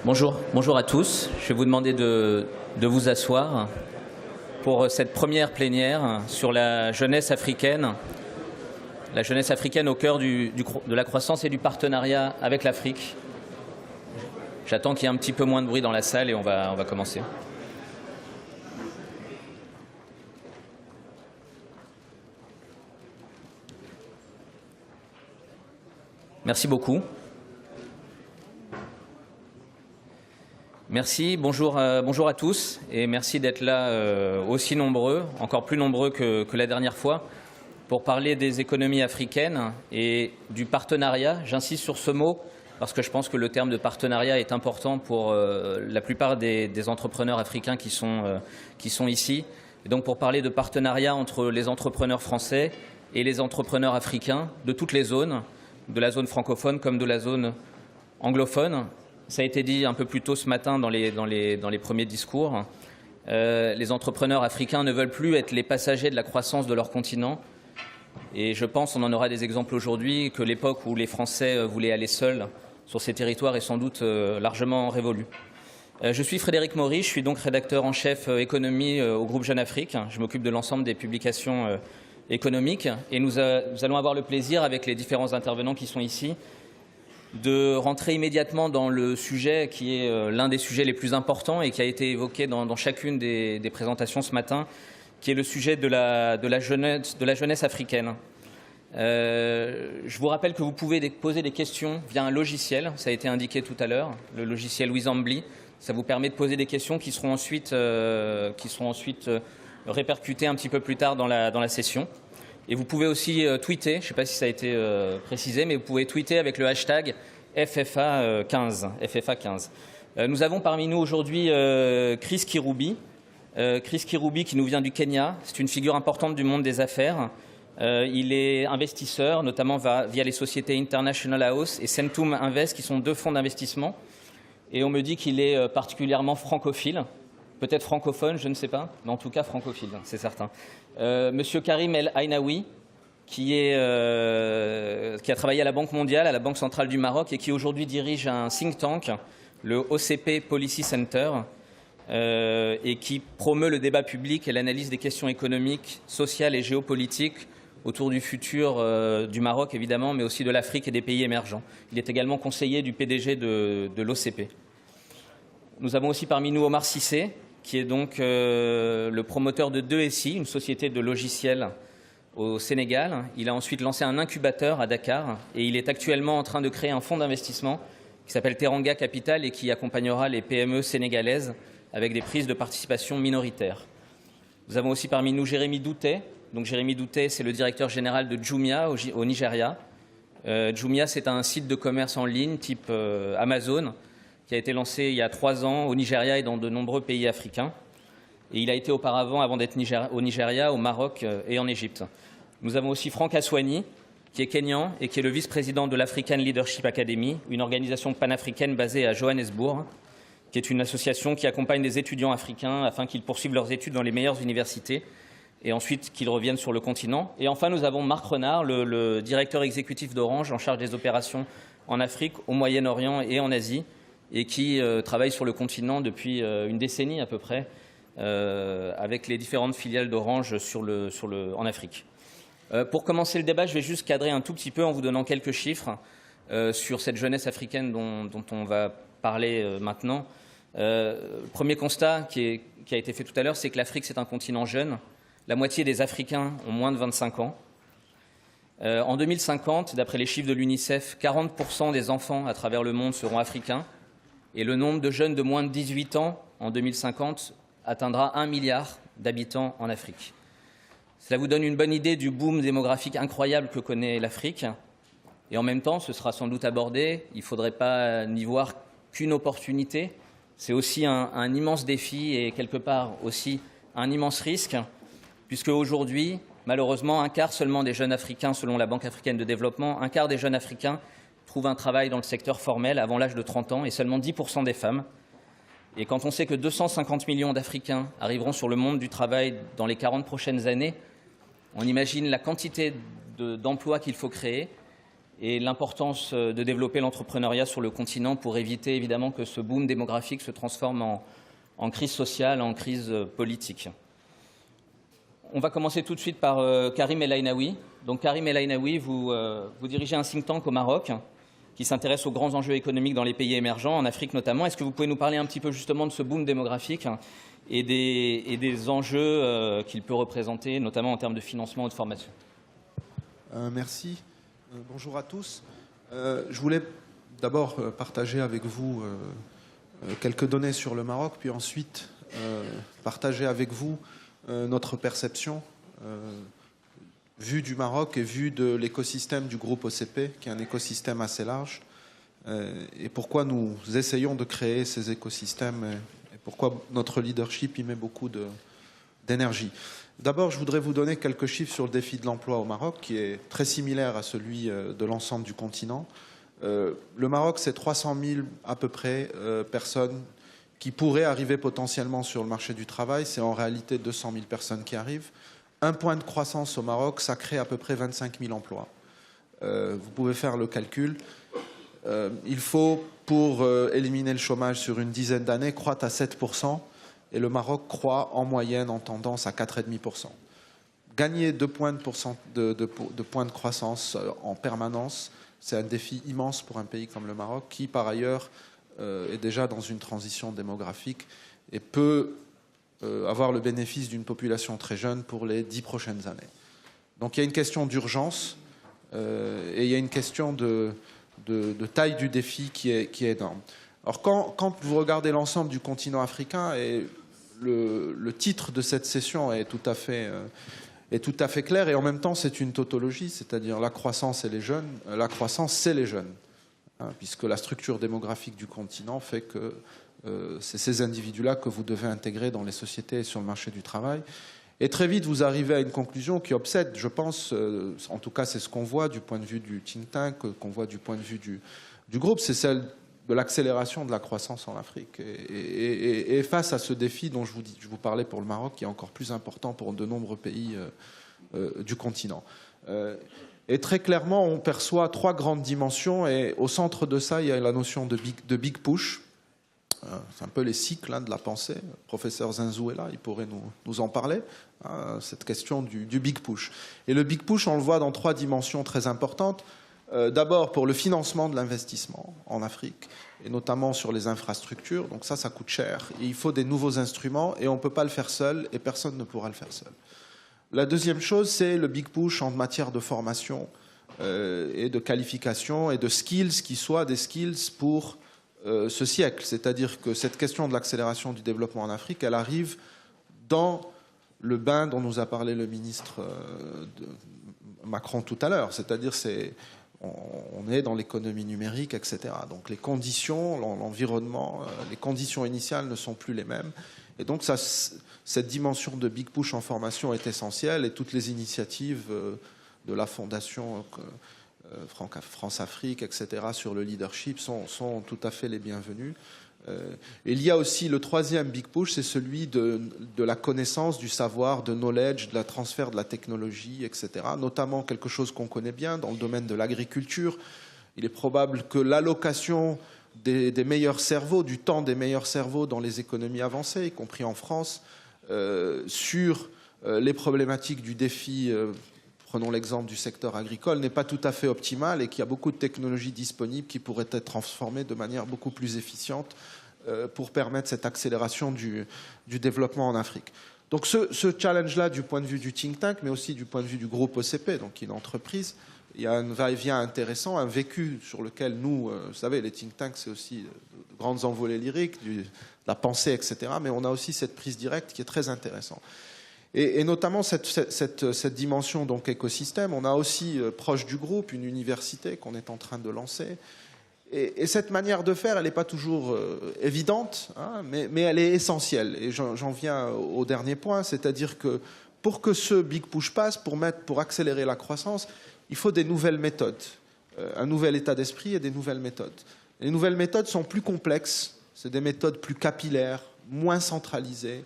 Bonjour à tous. Je vais vous demander de vous asseoir pour cette première plénière sur la jeunesse africaine au cœur de la croissance et du partenariat avec l'Afrique. J'attends qu'il y ait un petit peu moins de bruit dans la salle et on va commencer. Merci beaucoup. Merci, bonjour à tous et merci d'être là aussi nombreux, encore plus nombreux que la dernière fois, pour parler des économies africaines et du partenariat. J'insiste sur ce mot parce que je pense que le terme de partenariat est important pour la plupart des entrepreneurs africains qui sont ici. Et donc pour parler de partenariat entre les entrepreneurs français et les entrepreneurs africains de toutes les zones, de la zone francophone comme de la zone anglophone. Ça a été dit un peu plus tôt ce matin dans les premiers discours. Les entrepreneurs africains ne veulent plus être les passagers de la croissance de leur continent. Et je pense, on en aura des exemples aujourd'hui, que l'époque où les Français voulaient aller seuls sur ces territoires est sans doute largement révolue. Je suis Frédéric Maury, je suis donc rédacteur en chef économie au groupe Jeune Afrique. Je m'occupe de l'ensemble des publications économiques. Et nous allons avoir le plaisir, avec les différents intervenants qui sont ici, de rentrer immédiatement dans le sujet qui est l'un des sujets les plus importants et qui a été évoqué dans chacune des présentations ce matin, qui est le sujet de la jeunesse africaine. Je vous rappelle que vous pouvez poser des questions via un logiciel, ça a été indiqué tout à l'heure, le logiciel Wizambly. Ça vous permet de poser des questions qui seront ensuite répercutées un petit peu plus tard dans la session. Et vous pouvez aussi tweeter, je ne sais pas si ça a été précisé, mais vous pouvez tweeter avec le hashtag FFA15. Nous avons parmi nous aujourd'hui Chris Kirubi. Chris Kirubi qui nous vient du Kenya. C'est une figure importante du monde des affaires. Il est investisseur, notamment via les sociétés International House et Centum Invest, qui sont deux fonds d'investissement. Et on me dit qu'il est particulièrement francophile. Peut-être francophone, je ne sais pas, mais en tout cas francophile, c'est certain. Monsieur Karim El Ainaoui, qui a travaillé à la Banque mondiale, à la Banque centrale du Maroc, et qui aujourd'hui dirige un think tank, le OCP Policy Center, et qui promeut le débat public et l'analyse des questions économiques, sociales et géopolitiques autour du futur du Maroc, évidemment, mais aussi de l'Afrique et des pays émergents. Il est également conseiller du PDG de l'OCP. Nous avons aussi parmi nous Omar Cissé, qui est donc le promoteur de 2SI, une société de logiciels au Sénégal. Il a ensuite lancé un incubateur à Dakar et il est actuellement en train de créer un fonds d'investissement qui s'appelle Teranga Capital et qui accompagnera les PME sénégalaises avec des prises de participation minoritaires. Nous avons aussi parmi nous Jérémy Doutet. Donc Jérémy Doutet, c'est le directeur général de Jumia au Nigeria. Jumia, c'est un site de commerce en ligne type Amazon, qui a été lancé il y a 3 ans au Nigeria et dans de nombreux pays africains. Et il a été auparavant, avant d'être au Nigeria, au Maroc et en Égypte. Nous avons aussi Franck Aswani, qui est kényan et qui est le vice-président de l'African Leadership Academy, une organisation panafricaine basée à Johannesburg, qui est une association qui accompagne des étudiants africains afin qu'ils poursuivent leurs études dans les meilleures universités et ensuite qu'ils reviennent sur le continent. Et enfin, nous avons Marc Renard, le directeur exécutif d'Orange en charge des opérations en Afrique, au Moyen-Orient et en Asie, et qui travaille sur le continent depuis une décennie à peu près, avec les différentes filiales d'Orange en Afrique. Pour commencer le débat, je vais juste cadrer un tout petit peu en vous donnant quelques chiffres sur cette jeunesse africaine dont on va parler maintenant. Le premier constat qui a été fait tout à l'heure, c'est que l'Afrique, c'est un continent jeune. La moitié des Africains ont moins de 25 ans. En 2050, d'après les chiffres de l'UNICEF, 40% des enfants à travers le monde seront africains. Et le nombre de jeunes de moins de 18 ans en 2050 atteindra 1 milliard d'habitants en Afrique. Cela vous donne une bonne idée du boom démographique incroyable que connaît l'Afrique. Et en même temps, ce sera sans doute abordé, il ne faudrait pas n'y voir qu'une opportunité. C'est aussi un immense défi et quelque part aussi un immense risque, puisque aujourd'hui, malheureusement, un quart seulement des jeunes Africains, selon la Banque africaine de développement, un quart des jeunes Africains trouvent un travail dans le secteur formel avant l'âge de 30 ans et seulement 10% des femmes. Et quand on sait que 250 millions d'Africains arriveront sur le monde du travail dans les 40 prochaines années, on imagine la quantité d'emplois qu'il faut créer et l'importance de développer l'entrepreneuriat sur le continent pour éviter évidemment que ce boom démographique se transforme en crise sociale, en crise politique. On va commencer tout de suite par Karim El Ainaoui. Donc Karim El Ainaoui, vous dirigez un think tank au Maroc qui s'intéresse aux grands enjeux économiques dans les pays émergents, en Afrique notamment. Est-ce que vous pouvez nous parler un petit peu justement de ce boom démographique et des enjeux qu'il peut représenter, notamment en termes de financement ou de formation? Merci. Bonjour à tous. Je voulais d'abord partager avec vous quelques données sur le Maroc, puis ensuite partager avec vous notre perception vue du Maroc et vue de l'écosystème du groupe OCP, qui est un écosystème assez large, et pourquoi nous essayons de créer ces écosystèmes et pourquoi notre leadership y met beaucoup d'énergie. D'abord, je voudrais vous donner quelques chiffres sur le défi de l'emploi au Maroc, qui est très similaire à celui de l'ensemble du continent. Le Maroc, c'est 300 000 à peu près personnes qui pourraient arriver potentiellement sur le marché du travail. C'est en réalité 200 000 personnes qui arrivent. Un point de croissance au Maroc, ça crée à peu près 25 000 emplois. Vous pouvez faire le calcul. Il faut, pour éliminer le chômage sur une dizaine d'années, croître à 7%. Et le Maroc croît en moyenne en tendance à 4,5%. Gagner 2 points de points de croissance en permanence, c'est un défi immense pour un pays comme le Maroc, qui par ailleurs est déjà dans une transition démographique et peut avoir le bénéfice d'une population très jeune pour les 10 prochaines années. Donc il y a une question d'urgence et il y a une question de taille du défi qui est énorme. Alors quand vous regardez l'ensemble du continent africain, et le titre de cette session est tout à fait clair, et en même temps c'est une tautologie, c'est-à-dire la croissance et les jeunes. La croissance, c'est les jeunes, puisque la structure démographique du continent fait que c'est ces individus-là que vous devez intégrer dans les sociétés et sur le marché du travail. Et très vite, vous arrivez à une conclusion qui obsède, je pense, en tout cas c'est ce qu'on voit du point de vue du think tank, qu'on voit du point de vue du groupe, c'est celle de l'accélération de la croissance en Afrique. Et face à ce défi dont je vous parlais pour le Maroc, qui est encore plus important pour de nombreux pays du continent. Et très clairement, on perçoit 3 grandes dimensions, et au centre de ça, il y a la notion de big push. C'est un peu les cycles de la pensée. Le professeur Zinzou est là, il pourrait nous en parler, cette question du big push. Et le big push, on le voit dans 3 dimensions très importantes. D'abord pour le financement de l'investissement en Afrique, et notamment sur les infrastructures. Donc ça coûte cher. Et il faut des nouveaux instruments, et on ne peut pas le faire seul, et personne ne pourra le faire seul. La deuxième chose, c'est le big push en matière de formation et de qualification et de skills qui soient des skills pour ce siècle. C'est-à-dire que cette question de l'accélération du développement en Afrique, elle arrive dans le bain dont nous a parlé le ministre Macron tout à l'heure. C'est-à-dire on est dans l'économie numérique, etc. Donc les conditions, l'environnement, les conditions initiales ne sont plus les mêmes. Et donc cette dimension de big push en formation est essentielle, et toutes les initiatives de la Fondation France-Afrique, etc., sur le leadership sont tout à fait les bienvenues. Il y a aussi le 3e big push, c'est celui de la connaissance, du savoir, de knowledge, de la transfert de la technologie, etc. Notamment quelque chose qu'on connaît bien dans le domaine de l'agriculture. Il est probable que l'allocation des meilleurs cerveaux, du temps des meilleurs cerveaux dans les économies avancées, y compris en France, sur les problématiques du défi, prenons l'exemple du secteur agricole, n'est pas tout à fait optimale, et qu'il y a beaucoup de technologies disponibles qui pourraient être transformées de manière beaucoup plus efficiente pour permettre cette accélération du développement en Afrique. Donc ce challenge-là, du point de vue du think tank, mais aussi du point de vue du groupe OCP, donc une entreprise, il y a un va-et-vient intéressant, un vécu sur lequel nous, vous savez, les think tanks, c'est aussi de grandes envolées lyriques, de la pensée, etc. Mais on a aussi cette prise directe qui est très intéressante. Et notamment cette dimension donc écosystème, on a aussi proche du groupe une université qu'on est en train de lancer. Et cette manière de faire, elle n'est pas toujours évidente, mais elle est essentielle. Et j'en viens au dernier point, c'est-à-dire que pour que ce big push passe, pour accélérer la croissance, il faut des nouvelles méthodes, un nouvel état d'esprit et des nouvelles méthodes. Les nouvelles méthodes sont plus complexes, c'est des méthodes plus capillaires, moins centralisées,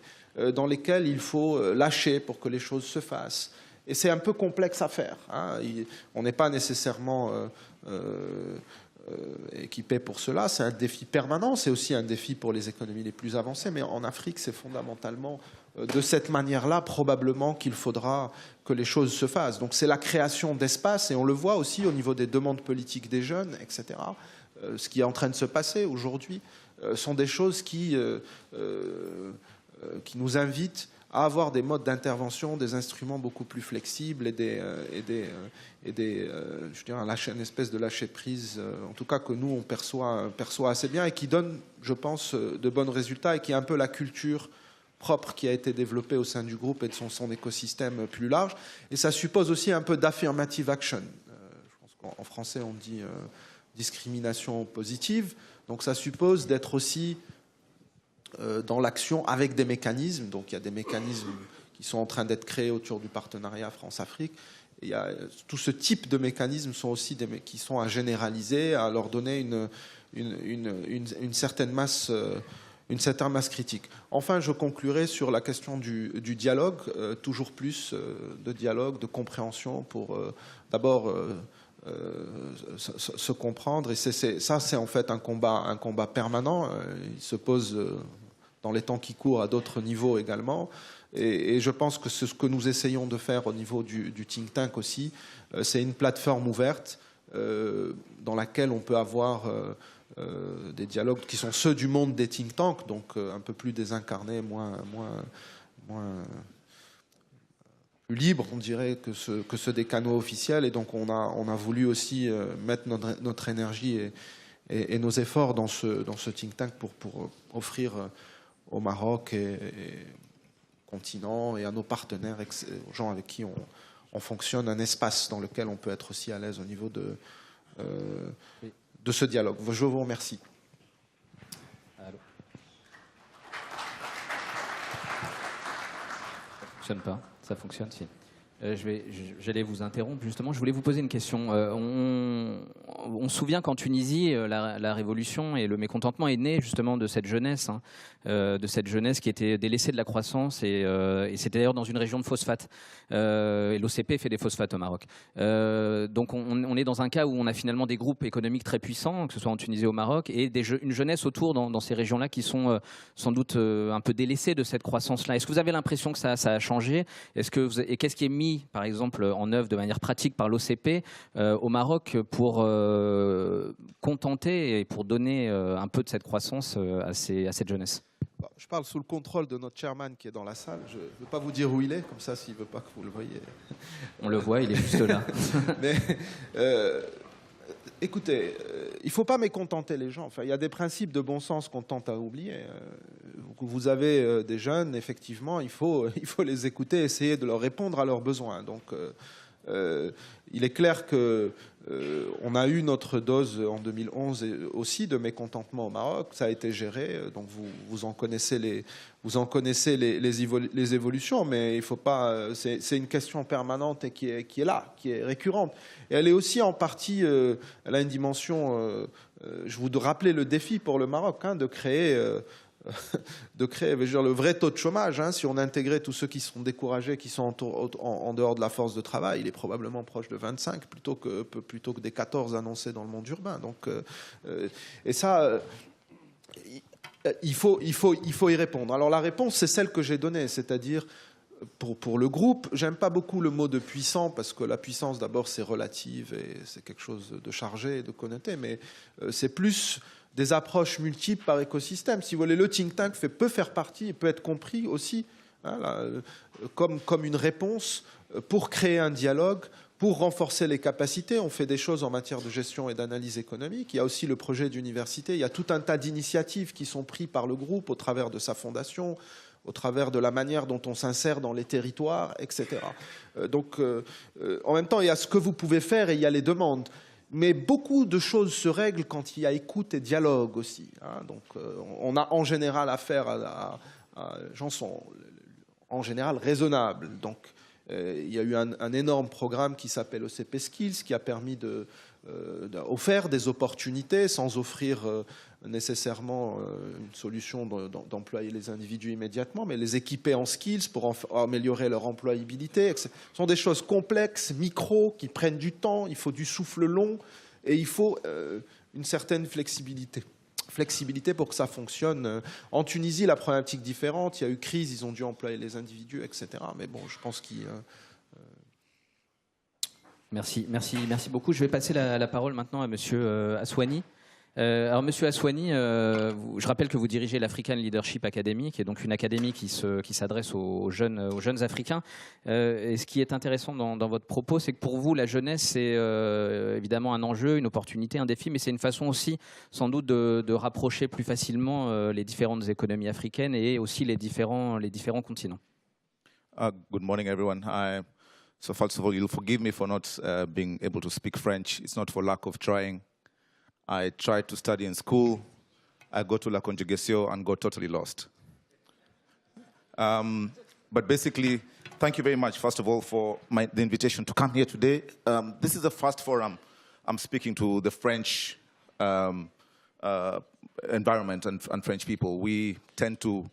dans lesquelles il faut lâcher pour que les choses se fassent. Et c'est un peu complexe à faire. Hein. On n'est pas nécessairement équipé pour cela. C'est un défi permanent. C'est aussi un défi pour les économies les plus avancées. Mais en Afrique, c'est fondamentalement de cette manière-là, probablement, qu'il faudra que les choses se fassent. Donc c'est la création d'espace, et on le voit aussi au niveau des demandes politiques des jeunes, etc. Ce qui est en train de se passer aujourd'hui sont des choses qui nous invitent à avoir des modes d'intervention, des instruments beaucoup plus flexibles et je dirais une espèce de lâcher prise, en tout cas que nous on perçoit assez bien et qui donne, je pense, de bons résultats, et qui est un peu la culture propre qui a été développée au sein du groupe et de son écosystème plus large. Et ça suppose aussi un peu d'affirmative action. Je pense qu'en français on dit discrimination positive. Donc ça suppose d'être aussi dans l'action avec des mécanismes. Donc il y a des mécanismes qui sont en train d'être créés autour du partenariat France-Afrique. Et il y a, tout ce type de mécanismes sont aussi qui sont à généraliser, à leur donner une certaine masse critique. Enfin, je conclurai sur la question du dialogue, toujours plus de dialogue, de compréhension pour d'abord se comprendre. Et ça, c'est en fait un combat permanent. Il se pose dans les temps qui courent à d'autres niveaux également. Et je pense que ce que nous essayons de faire au niveau du think tank aussi, c'est une plateforme ouverte dans laquelle on peut avoir des dialogues qui sont ceux du monde des think tanks, donc un peu plus désincarnés, moins plus libres, on dirait, que ceux des canaux officiels. Et donc on a voulu aussi mettre notre énergie et nos efforts dans ce think tank pour offrir au Maroc et continent et à nos partenaires, aux gens avec qui on fonctionne, un espace dans lequel on peut être aussi à l'aise au niveau de ce dialogue. Je vous remercie. Allô. Ça ne fonctionne pas. Ça fonctionne, si. J'allais vous interrompre, justement. Je voulais vous poser une question. On se souvient qu'en Tunisie, la révolution et le mécontentement est né justement de cette jeunesse, qui était délaissée de la croissance, et c'était d'ailleurs dans une région de phosphate. Et l'OCP fait des phosphates au Maroc. Donc on est dans un cas où on a finalement des groupes économiques très puissants, que ce soit en Tunisie ou au Maroc, et une jeunesse autour dans ces régions-là qui sont sans doute un peu délaissées de cette croissance-là. Est-ce que vous avez l'impression que ça a changé ? Et qu'est-ce qui est mis, par exemple, en œuvre de manière pratique par l'OCP au Maroc pour contenter et pour donner un peu de cette croissance à cette jeunesse ? Je parle sous le contrôle de notre chairman qui est dans la salle. Je ne veux pas vous dire où il est, comme ça, s'il ne veut pas que vous le voyez. On le voit, il est juste là. Mais écoutez, il ne faut pas mécontenter les gens. Enfin, il y a des principes de bon sens qu'on tente à oublier. Vous avez des jeunes, effectivement, il faut les écouter, essayer de leur répondre à leurs besoins. Donc, il est clair que on a eu notre dose en 2011 aussi de mécontentement au Maroc. Ça a été géré, donc vous en connaissez les évolutions, mais il faut pas. C'est une question permanente et qui est là, qui est récurrente. Et elle est aussi en partie. Elle a une dimension. Je vous rappelais le défi pour le Maroc, de créer le vrai taux de chômage. Si on intégrait tous ceux qui sont découragés, qui sont en dehors de la force de travail, il est probablement proche de 25 plutôt que des 14 annoncés dans le monde urbain. Donc, et ça, il faut y répondre. Alors la réponse, c'est celle que j'ai donnée, c'est-à-dire pour le groupe. J'aime pas beaucoup le mot de puissant, parce que la puissance, d'abord, c'est relative et c'est quelque chose de chargé et de connoté, mais c'est plus des approches multiples par écosystème. Si vous voulez, le think tank peut faire partie et peut être compris aussi comme une réponse pour créer un dialogue, pour renforcer les capacités. On fait des choses en matière de gestion et d'analyse économique. Il y a aussi le projet d'université. Il y a tout un tas d'initiatives qui sont prises par le groupe au travers de sa fondation, au travers de la manière dont on s'insère dans les territoires, etc. Donc, en même temps, il y a ce que vous pouvez faire et il y a les demandes. Mais beaucoup de choses se règlent quand il y a écoute et dialogue aussi. Donc, on a en général affaire à gens sont en général raisonnables. Donc, il y a eu un énorme programme qui s'appelle OCP Skills, qui a permis de offert des opportunités sans offrir nécessairement une solution d'employer les individus immédiatement, mais les équiper en skills pour améliorer leur employabilité. Ce sont des choses complexes, micro, qui prennent du temps, il faut du souffle long et il faut une certaine flexibilité pour que ça fonctionne. En Tunisie, la problématique différente, il y a eu crise, ils ont dû employer les individus, etc. Mais bon, je pense qu'il... Merci beaucoup. Je vais passer la parole maintenant à Monsieur Aswani. Alors, Monsieur Aswani, je rappelle que vous dirigez l'African Leadership Academy, qui est donc une académie qui s'adresse aux jeunes Africains. Et ce qui est intéressant dans votre propos, c'est que pour vous, la jeunesse, c'est évidemment un enjeu, une opportunité, un défi, mais c'est une façon aussi, sans doute, de rapprocher plus facilement les différentes économies africaines et aussi les différents continents. Good morning, everyone. So first of all, you'll forgive me for not being able to speak French. It's not for lack of trying. I tried to study in school. I got to La Conjugación and got totally lost. But basically, thank you very much, first of all, for the invitation to come here today. This is the first forum I'm speaking to the French environment and French people. We tend to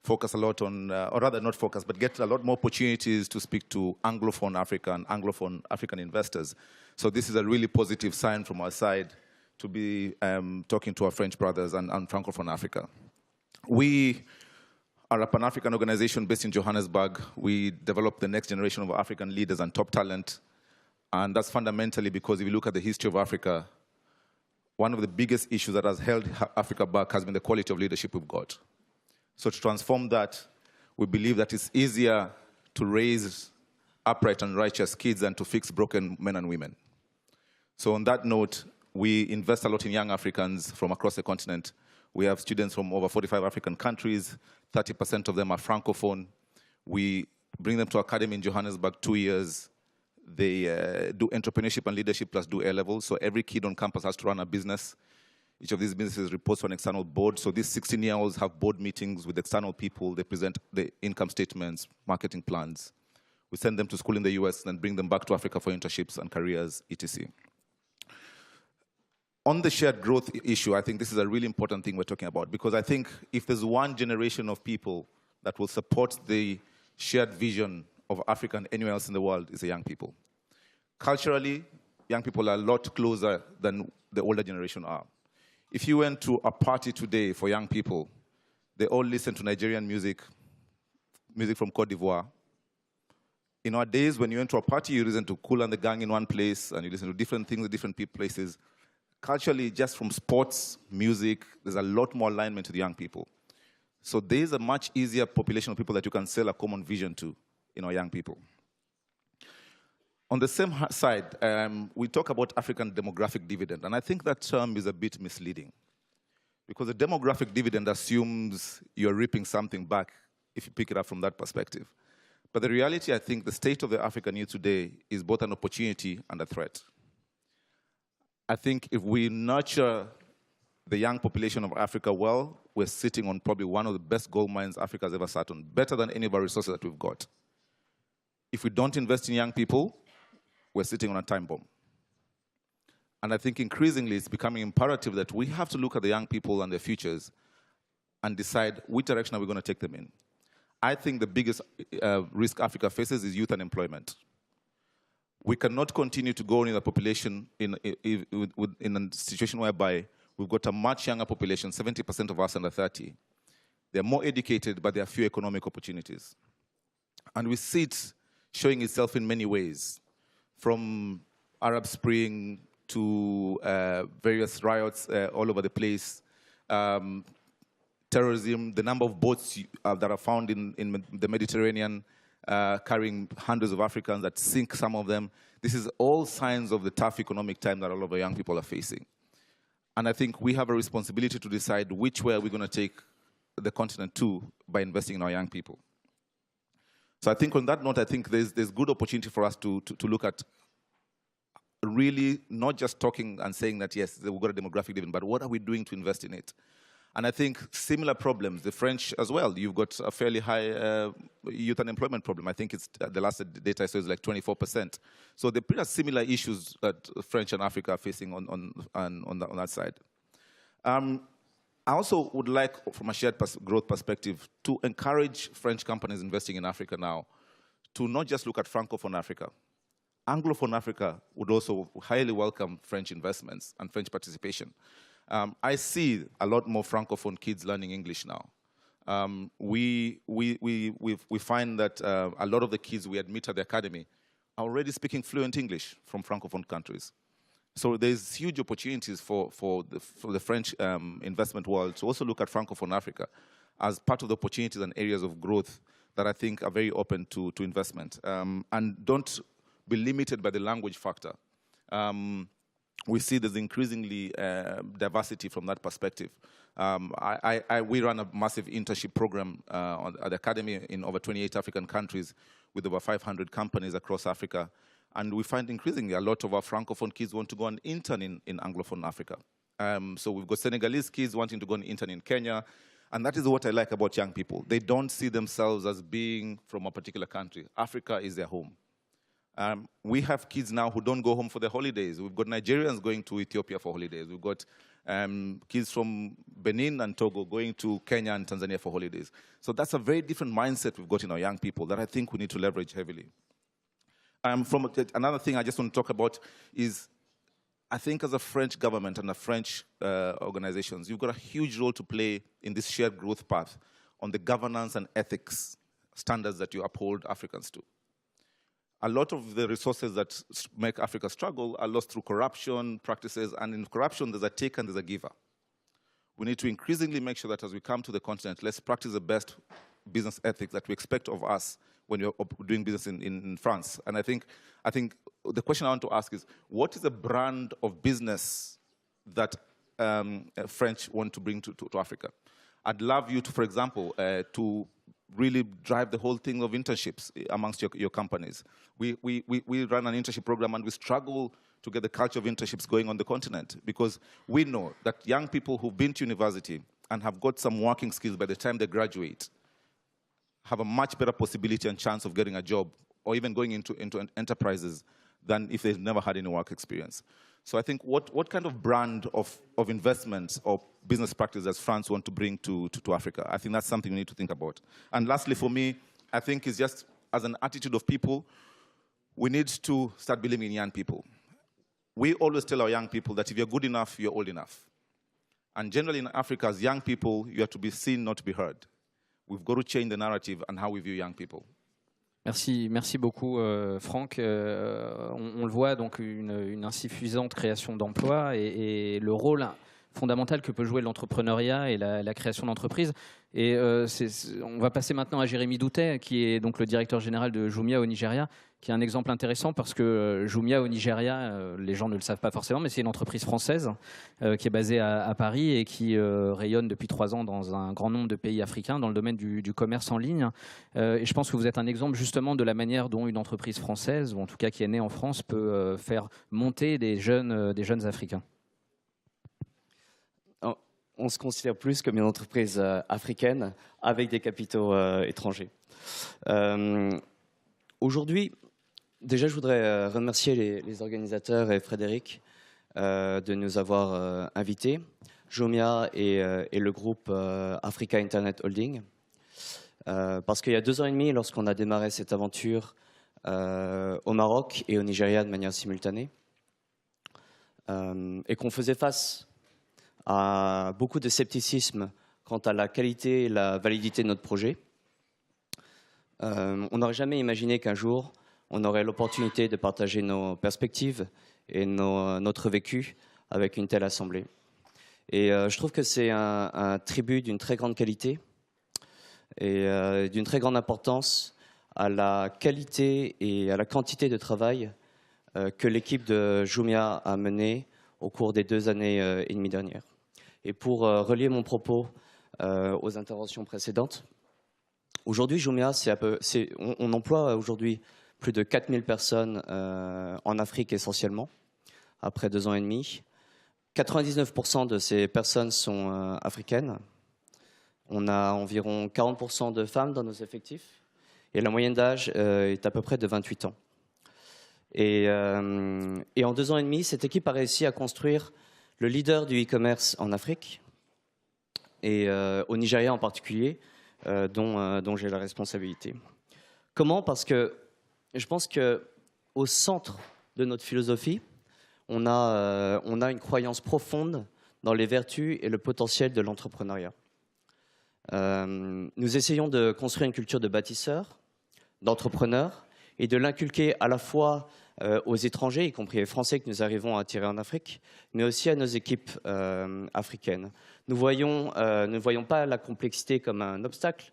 focus a lot on, or rather not focus, but get a lot more opportunities to speak to Anglophone Africa and Anglophone African investors. So this is a really positive sign from our side to be talking to our French brothers and Francophone Africa. We are a Pan-African organization based in Johannesburg. We develop the next generation of African leaders and top talent. And that's fundamentally because if you look at the history of Africa, one of the biggest issues that has held Africa back has been the quality of leadership we've got. So to transform that, we believe that it's easier to raise upright and righteous kids than to fix broken men and women. So on that note, we invest a lot in young Africans from across the continent. We have students from over 45 African countries. 30% of them are Francophone. We bring them to Academy in Johannesburg 2 years. They do entrepreneurship and leadership plus do A-levels. So every kid on campus has to run a business. Each of these businesses reports to an external board. So these 16-year-olds have board meetings with external people. They present the income statements, marketing plans. We send them to school in the US and bring them back to Africa for internships and careers, etc. On the shared growth issue, I think this is a really important thing we're talking about, because I think if there's one generation of people that will support the shared vision of Africa and anywhere else in the world, it's the young people. Culturally, young people are a lot closer than the older generation are. If you went to a party today for young people, they all listen to Nigerian music from Cote d'Ivoire. In our days, when you went to a party, you listen to Kool and the Gang in one place, and you listen to different things in different places. Culturally, just from sports, music, there's a lot more alignment to the young people. So there's a much easier population of people that you can sell a common vision to in our young people. On the same side, we talk about African demographic dividend, and I think that term is a bit misleading, because the demographic dividend assumes you're reaping something back if you pick it up from that perspective. But the reality, I think, the state of the African youth today is both an opportunity and a threat. I think if we nurture the young population of Africa well, we're sitting on probably one of the best gold mines Africa has ever sat on, better than any of our resources that we've got. If we don't invest in young people, we're sitting on a time bomb. And I think increasingly it's becoming imperative that we have to look at the young people and their futures and decide which direction are we going to take them in. I think the biggest risk Africa faces is youth unemployment. We cannot continue to go in a population in a situation whereby we've got a much younger population, 70% of us under 30. They're more educated, but there are few economic opportunities. And we see it showing itself in many ways, from Arab Spring to various riots all over the place, terrorism, the number of boats that are found in the Mediterranean carrying hundreds of Africans that sink some of them. This is all signs of the tough economic time that a lot of our young people are facing. And I think we have a responsibility to decide which way we're going to take the continent to by investing in our young people. So I think on that note, I think there's good opportunity for us to look at really not just talking and saying that, yes, we've got a demographic dividend, but what are we doing to invest in it? And I think similar problems, the French as well. You've got a fairly high youth unemployment problem. I think it's the last data I saw is like 24%. So there are pretty similar issues that French and Africa are facing on that side. I also would like, from a shared growth perspective, to encourage French companies investing in Africa now to not just look at Francophone Africa. Anglophone Africa would also highly welcome French investments and French participation. I see a lot more Francophone kids learning English now. We find that a lot of the kids we admit at the academy are already speaking fluent English from Francophone countries. So there's huge opportunities for the French investment world to also look at Francophone Africa as part of the opportunities and areas of growth that I think are very open to investment. And don't be limited by the language factor. We see there's increasingly diversity from that perspective. We run a massive internship program at the Academy in over 28 African countries with over 500 companies across Africa. And we find increasingly a lot of our Francophone kids want to go and intern in Anglophone Africa. So we've got Senegalese kids wanting to go and intern in Kenya. And that is what I like about young people. They don't see themselves as being from a particular country. Africa is their home. We have kids now who don't go home for their holidays. We've got Nigerians going to Ethiopia for holidays. We've got kids from Benin and Togo going to Kenya and Tanzania for holidays. So that's a very different mindset we've got in our young people that I think we need to leverage heavily. Another thing I just want to talk about is, I think as a French government and a French organizations, you've got a huge role to play in this shared growth path on the governance and ethics standards that you uphold Africans to. A lot of the resources that make Africa struggle are lost through corruption practices, and in corruption there's a taker and there's a giver. We need to increasingly make sure that as we come to the continent, let's practice the best business ethics that we expect of us when you're doing business in France. And I think the question I want to ask is, what is the brand of business that French want to bring to Africa? I'd love you to, for example, to really drive the whole thing of internships amongst your companies. We run an internship program and we struggle to get the culture of internships going on the continent because we know that young people who've been to university and have got some working skills by the time they graduate have a much better possibility and chance of getting a job or even going into enterprises than if they've never had any work experience. So I think what kind of brand of investments or business practice does France want to bring to Africa? I think that's something we need to think about. And lastly, for me, I think it's just as an attitude of people, we need to start believing in young people. We always tell our young people that if you're good enough, you're old enough. And generally in Africa, as young people, you have to be seen, not to be heard. We've got to change the narrative and how we view young people. Merci beaucoup Franck. On le voit, donc une insuffisante création d'emplois et le rôle fondamental que peut jouer l'entrepreneuriat et la création d'entreprises. Et on va passer maintenant à Jérémy Doutet, qui est donc le directeur général de Jumia au Nigeria, qui est un exemple intéressant parce que Jumia au Nigeria, les gens ne le savent pas forcément, mais c'est une entreprise française qui est basée à Paris et qui rayonne depuis 3 ans dans un grand nombre de pays africains dans le domaine du commerce en ligne. Et je pense que vous êtes un exemple justement de la manière dont une entreprise française, ou en tout cas qui est née en France, peut faire monter des jeunes Africains. On se considère plus comme une entreprise africaine avec des capitaux étrangers. Aujourd'hui, déjà, je voudrais remercier les organisateurs et Frédéric de nous avoir invités, Jumia et le groupe Africa Internet Holding. Parce qu'il y a 2 ans et demi, lorsqu'on a démarré cette aventure au Maroc et au Nigeria de manière simultanée, et qu'on faisait face à beaucoup de scepticisme quant à la qualité et la validité de notre projet. On n'aurait jamais imaginé qu'un jour, on aurait l'opportunité de partager nos perspectives et notre vécu avec une telle assemblée. Et je trouve que c'est un tribut d'une très grande qualité et d'une très grande importance à la qualité et à la quantité de travail que l'équipe de Jumia a mené au cours des 2 années et demie dernières. Et pour relier mon propos aux interventions précédentes, aujourd'hui, Jumia, on emploie aujourd'hui plus de 4000 personnes en Afrique essentiellement, après 2 ans et demi. 99% de ces personnes sont africaines. On a environ 40% de femmes dans nos effectifs. Et la moyenne d'âge est à peu près de 28 ans. Et en 2 ans et demi, cette équipe a réussi à construire le leader du e-commerce en Afrique, et au Nigeria en particulier, dont j'ai la responsabilité. Comment? Parce que je pense qu'au centre de notre philosophie, on a une croyance profonde dans les vertus et le potentiel de l'entrepreneuriat. Nous essayons de construire une culture de bâtisseurs, d'entrepreneurs, et de l'inculquer à la fois aux étrangers, y compris les Français que nous arrivons à attirer en Afrique, mais aussi à nos équipes africaines. Nous ne voyons pas la complexité comme un obstacle.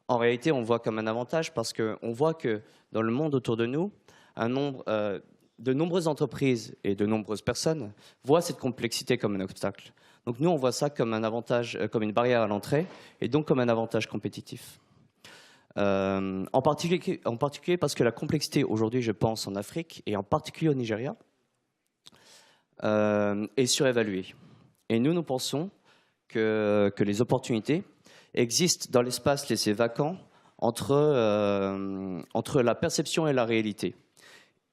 En réalité, on voit comme un avantage parce qu'on voit que dans le monde autour de nous, de nombreuses entreprises et de nombreuses personnes voient cette complexité comme un obstacle. Donc nous, on voit ça comme un avantage, comme une barrière à l'entrée, et donc comme un avantage compétitif. En particulier parce que la complexité aujourd'hui, je pense, en Afrique, et en particulier au Nigeria, est surévaluée. Et nous pensons que les opportunités existent dans l'espace laissé vacant entre la perception et la réalité.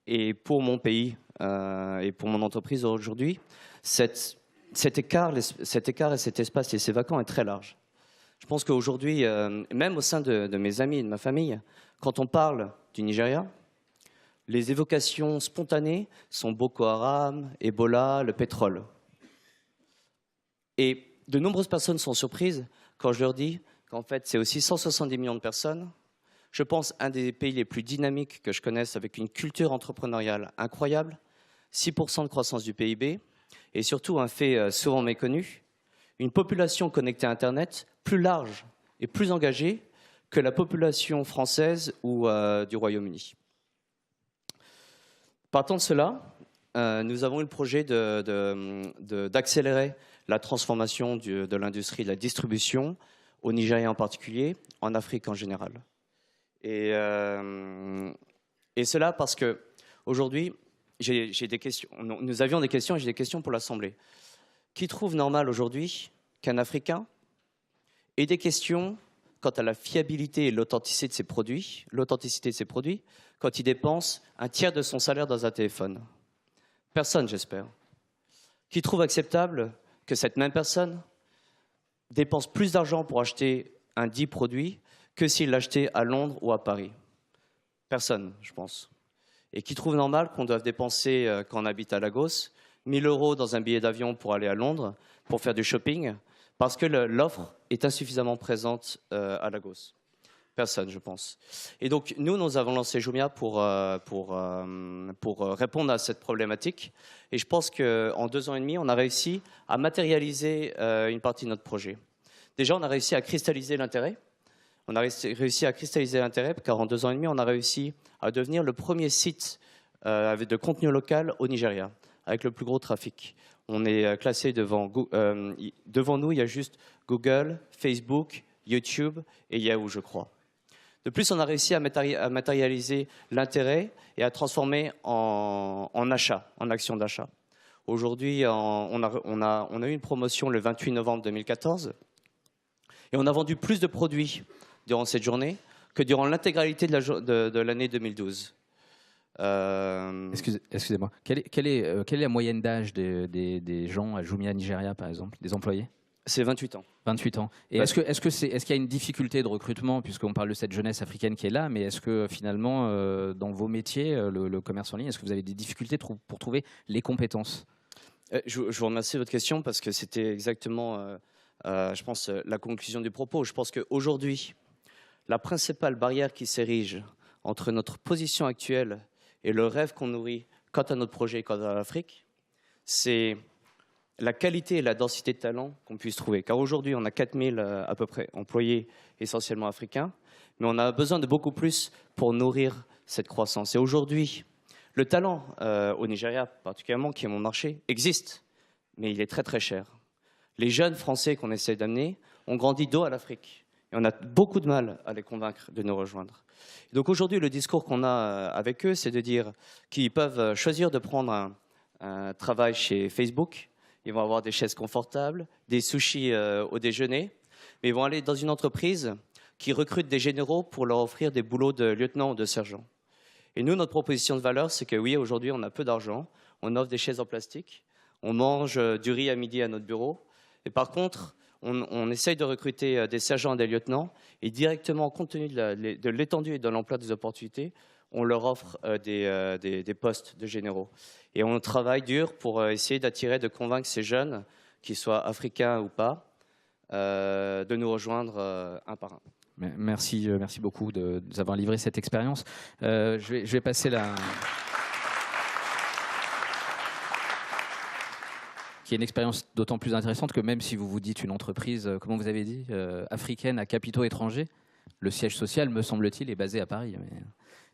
Et pour mon pays et pour mon entreprise aujourd'hui, cet écart et cet espace laissé vacant est très large. Je pense qu'aujourd'hui, même au sein de mes amis et de ma famille, quand on parle du Nigeria, les évocations spontanées sont Boko Haram, Ebola, le pétrole. Et de nombreuses personnes sont surprises quand je leur dis qu'en fait, c'est aussi 170 millions de personnes. Je pense un des pays les plus dynamiques que je connaisse, avec une culture entrepreneuriale incroyable, 6% de croissance du PIB, et surtout un fait souvent méconnu, une population connectée à Internet plus large et plus engagée que la population française ou du Royaume-Uni. Partant de cela, nous avons eu le projet d'accélérer la transformation de l'industrie de la distribution, au Nigeria en particulier, en Afrique en général. Et cela parce qu'aujourd'hui, j'ai des questions. Nous avions des questions et j'ai des questions pour l'Assemblée. Qui trouve normal aujourd'hui qu'un Africain ait des questions quant à la fiabilité et l'authenticité de ses produits, quand il dépense un tiers de son salaire dans un téléphone? Personne, j'espère. Qui trouve acceptable que cette même personne dépense plus d'argent pour acheter un dit produit que s'il l'achetait à Londres ou à Paris? Personne, je pense. Et qui trouve normal qu'on doive dépenser, quand on habite à Lagos, 1 000 € dans un billet d'avion pour aller à Londres, pour faire du shopping, parce que l'offre est insuffisamment présente à Lagos? Personne, je pense. Et donc, nous avons lancé Jumia pour répondre à cette problématique. Et je pense qu'en 2 ans et demi, on a réussi à matérialiser une partie de notre projet. Déjà, on a réussi à cristalliser l'intérêt. On a réussi à cristalliser l'intérêt, car en 2 ans et demi, on a réussi à devenir le premier site de contenu local au Nigeria, avec le plus gros trafic. On est classé devant nous, il y a juste Google, Facebook, YouTube et Yahoo, je crois. De plus, on a réussi à matérialiser l'intérêt et à transformer en achat, en action d'achat. Aujourd'hui, on a eu une promotion le 28 novembre 2014 et on a vendu plus de produits durant cette journée que durant l'intégralité de l'année 2012. Excusez-moi. Quelle est la moyenne d'âge des gens à Jumia Nigeria, par exemple, des employés? C'est 28 ans. 28 ans. Et est-ce qu'il y a une difficulté de recrutement, puisqu'on parle de cette jeunesse africaine qui est là, mais est-ce que finalement, dans vos métiers, le commerce en ligne, est-ce que vous avez des difficultés pour trouver les compétences? Je vous remercie de votre question, parce que c'était exactement, je pense, la conclusion du propos. Je pense qu'aujourd'hui, la principale barrière qui s'érige entre notre position actuelle et le rêve qu'on nourrit quant à notre projet, quant à l'Afrique, c'est la qualité et la densité de talent qu'on puisse trouver. Car aujourd'hui, on a 4000 à peu près employés essentiellement africains, mais on a besoin de beaucoup plus pour nourrir cette croissance. Et aujourd'hui, le talent au Nigeria, particulièrement, qui est mon marché, existe, mais il est très très cher. Les jeunes Français qu'on essaie d'amener ont grandi dos à l'Afrique. Et on a beaucoup de mal à les convaincre de nous rejoindre. Donc aujourd'hui, le discours qu'on a avec eux, c'est de dire qu'ils peuvent choisir de prendre un travail chez Facebook ils vont avoir des chaises confortables, des sushis au déjeuner, mais ils vont aller dans une entreprise qui recrute des généraux pour leur offrir des boulots de lieutenant ou de sergent. Et nous, notre proposition de valeur, c'est que oui, aujourd'hui, on a peu d'argent, on offre des chaises en plastique, on mange du riz à midi à notre bureau, et par contre, on essaye de recruter des sergents et des lieutenants, et directement, compte tenu de l'étendue et de l'emploi des opportunités, on leur offre des postes de généraux. Et on travaille dur pour essayer d'attirer, de convaincre ces jeunes, qu'ils soient africains ou pas, de nous rejoindre un par un. Merci beaucoup de nous avoir livré cette expérience. Je vais passer la... qui est une expérience d'autant plus intéressante que même si vous vous dites une entreprise, comment vous avez dit, africaine à capitaux étrangers, le siège social, me semble-t-il, est basé à Paris.